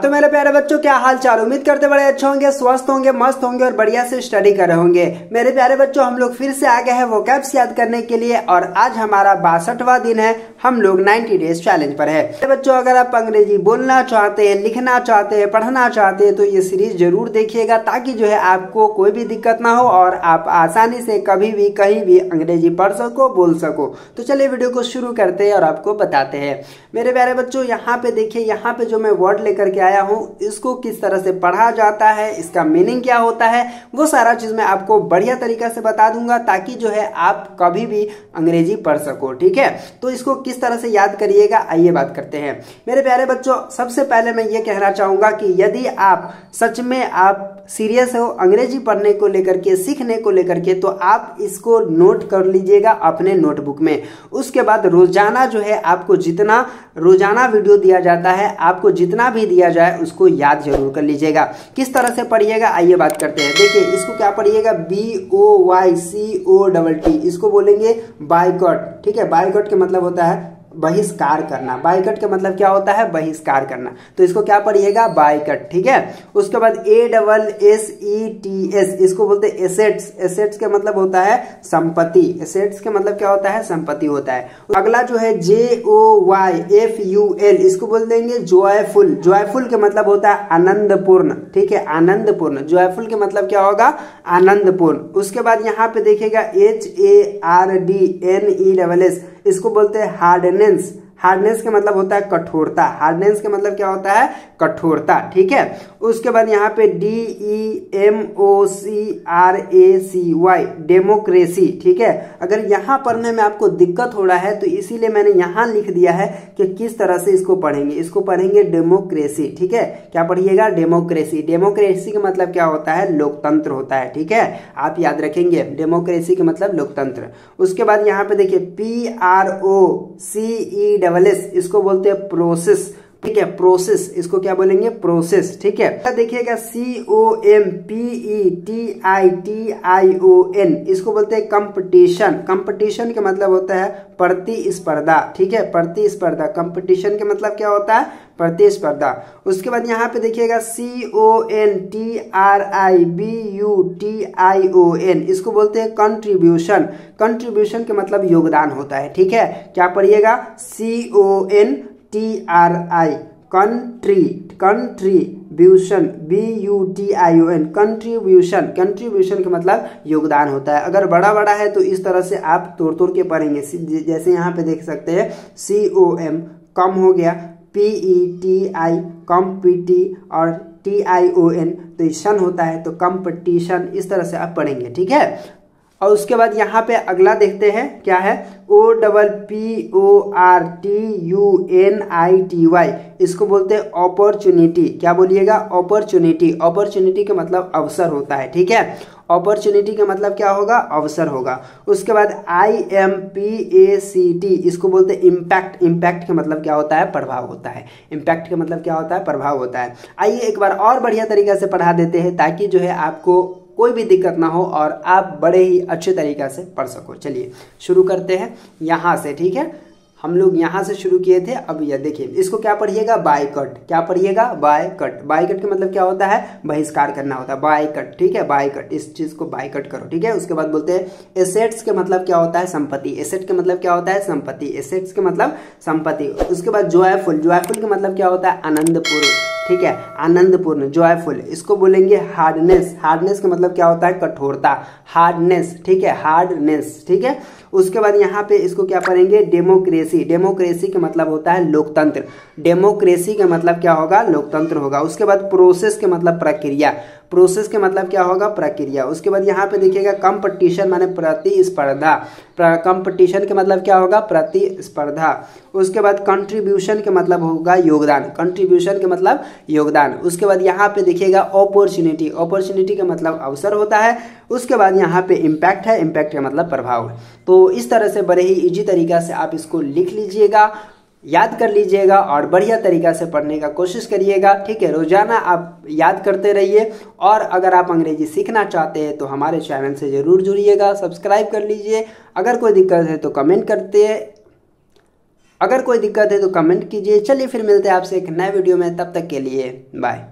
तो मेरे प्यारे बच्चों, क्या हाल चाल। उम्मीद करते बड़े अच्छे होंगे, स्वस्थ होंगे, मस्त होंगे और बढ़िया से स्टडी कर रहे होंगे। मेरे प्यारे बच्चों, हम लोग फिर से आ गए हैं वोकैब्स याद करने के लिए और आज हमारा 62वां दिन है। हम लोग 90 डेज चैलेंज पर है। मेरे बच्चों, अगर आप अंग्रेजी बोलना चाहते हैं, लिखना चाहते हैं, पढ़ना चाहते हैं तो ये सीरीज जरूर देखिएगा, ताकि जो है आपको कोई भी दिक्कत ना हो और आप आसानी से कभी भी कहीं भी अंग्रेजी पढ़ सको, बोल सको। तो चलिए वीडियो को शुरू करते हैं और आपको बताते हैं। मेरे प्यारे बच्चों, यहाँ पे देखिए, यहाँ पे जो मैं वर्ड लेकर के आया हूँ, इसको किस तरह से पढ़ा जाता है, इसका मीनिंग क्या होता है, वो सारा चीज मैं आपको बढ़िया तरीका से बता दूंगा, ताकि जो है आप कभी भी अंग्रेजी पढ़ सको। ठीक है, तो इसको किस तरह से याद करिएगा, आइए बात करते हैं। मेरे प्यारे बच्चों, सबसे पहले मैं ये कहना चाहूंगा कि यदि आप सच में आप सीरियस हो अंग्रेजी पढ़ने को लेकर के, सीखने को लेकर के, तो आप इसको नोट कर लीजिएगा अपने नोटबुक में। उसके बाद रोजाना जो है आपको जितना रोजाना वीडियो दिया जाता है, आपको जितना भी दिया जाए उसको याद जरूर कर लीजिएगा। किस तरह से पढ़िएगा, आइए बात करते हैं। देखिए, इसको क्या पढ़िएगा, BOYCOTT, इसको बोलेंगे बायकॉट। ठीक है, बायकॉट का मतलब होता है बहिष्कार करना। बायकट का मतलब क्या होता है, बहिष्कार करना। तो इसको क्या पढ़िएगा, बायकट। ठीक है, उसके बाद ASSETS, इसको बोलते हैं एसेट्स। एसेट्स का मतलब होता है संपत्ति। एसेट्स का मतलब क्या होता है, संपत्ति होता है। अगला जो है JOYFUL, इसको बोल देंगे जॉयफुल। जॉयफुल का मतलब होता है आनंदपूर्ण। ठीक है, आनंदपूर्ण। जॉयफुल का मतलब क्या होगा, आनंदपूर्ण। उसके बाद यहाँ पे देखिएगा HARDNESS, इसको बोलते हैं हार्डनेस। हार्डनेस का मतलब होता है कठोरता। हार्डनेस का मतलब क्या होता है, कठोरता। ठीक है, उसके बाद यहाँ पे DEMOCRACY, डेमोक्रेसी। ठीक है, अगर यहाँ पढ़ने में आपको दिक्कत हो रहा है तो इसीलिए मैंने यहाँ लिख दिया है कि किस तरह से इसको पढ़ेंगे। इसको पढ़ेंगे डेमोक्रेसी। ठीक है, क्या पढ़िएगा, डेमोक्रेसी। डेमोक्रेसी का मतलब क्या होता है, लोकतंत्र होता है। ठीक है, आप याद रखेंगे, डेमोक्रेसी का मतलब लोकतंत्र। उसके बाद यहाँ पे देखिए PROCESS, इसको बोलते हैं प्रोसेस। ठीक है, प्रोसेस, इसको क्या बोलेंगे, प्रोसेस। ठीक है, देखिएगा COMPETITION, इसको बोलते हैं कंपटीशन। कंपटीशन का मतलब होता है प्रतिस्पर्धा। ठीक है, प्रतिस्पर्धा। कंपटीशन का मतलब क्या होता है, प्रतिस्पर्धा। उसके बाद यहाँ पे देखिएगा CONTRIBUTION, इसको बोलते हैं कंट्रीब्यूशन। कंट्रीब्यूशन का मतलब योगदान होता है। ठीक है, क्या पढ़िएगा, CONTRI, contribution, BUTION, contribution. Contribution का मतलब योगदान होता है। अगर बड़ा बड़ा है तो इस तरह से आप तोड़ तोड़ के पढ़ेंगे। जैसे यहाँ पे देख सकते हैं COM कम हो गया, PETI कॉम्पिटी और TION तो शन होता है, तो कंपटीशन। इस तरह से आप पढ़ेंगे। ठीक है, और उसके बाद यहाँ पे अगला देखते हैं क्या है, OPPORTUNITY, इसको बोलते हैं अपॉर्चुनिटी। क्या बोलिएगा, अपॉर्चुनिटी। अपॉर्चुनिटी का मतलब अवसर होता है। ठीक है, अपॉर्चुनिटी का मतलब क्या होगा, अवसर होगा। उसके बाद IMPACT, इसको बोलते हैं इम्पैक्ट। इम्पैक्ट का मतलब क्या होता है, प्रभाव होता है। इम्पैक्ट का मतलब क्या होता है, प्रभाव होता है। आइए एक बार और बढ़िया तरीका से पढ़ा देते हैं, ताकि जो है आपको कोई भी दिक्कत ना हो और आप बड़े ही अच्छे तरीका से पढ़ सको। चलिए शुरू करते हैं यहाँ से। ठीक है, हम लोग यहाँ से शुरू किए थे। अब यह देखिए, इसको क्या पढ़िएगा, बायकट। क्या पढ़िएगा, बायकट। बायकट का मतलब क्या होता है, बहिष्कार करना होता है, बायकट। ठीक है, बायकट, इस चीज को बायकट करो। ठीक है, उसके बाद बोलते हैं एसेट्स के मतलब क्या होता है, संपत्ति। एसेट का मतलब क्या होता है, संपत्ति। एसेट्स का मतलब संपत्ति। उसके बाद जॉयफुल। जॉयफुल का मतलब क्या होता है, आनंदपूर्ण। ठीक है, आनंदपूर्ण, जॉयफुल। इसको बोलेंगे हार्डनेस। हार्डनेस का मतलब क्या होता है, कठोरता। हार्डनेस। ठीक है, हार्डनेस। ठीक है, उसके बाद यहाँ पे इसको क्या पढ़ेंगे, डेमोक्रेसी। डेमोक्रेसी का मतलब होता है लोकतंत्र। डेमोक्रेसी का मतलब क्या होगा, लोकतंत्र होगा। उसके बाद प्रोसेस के मतलब प्रक्रिया। प्रोसेस के मतलब क्या होगा, प्रक्रिया। उसके बाद यहाँ पे देखिएगा कंपटीशन माने प्रतिस्पर्धा। कंपटीशन के मतलब क्या होगा, प्रतिस्पर्धा। उसके बाद कंट्रीब्यूशन के मतलब होगा योगदान। कंट्रीब्यूशन के मतलब योगदान। उसके बाद यहाँ पे देखिएगा अपॉर्चुनिटी। अपॉर्चुनिटी का मतलब अवसर होता है। उसके बाद यहाँ पे इम्पैक्ट है। इम्पैक्ट का मतलब प्रभाव है। तो इस तरह से बड़े ही इजी तरीका से आप इसको लिख लीजिएगा, याद कर लीजिएगा और बढ़िया तरीका से पढ़ने का कोशिश करिएगा। ठीक है, रोजाना आप याद करते रहिए। और अगर आप अंग्रेजी सीखना चाहते हैं तो हमारे चैनल से जरूर जुड़िएगा, सब्सक्राइब कर लीजिए। अगर कोई दिक्कत है तो कमेंट करते अगर कोई दिक्कत है तो कमेंट कीजिए। चलिए फिर मिलते हैं आपसे एक नए वीडियो में, तब तक के लिए बाय।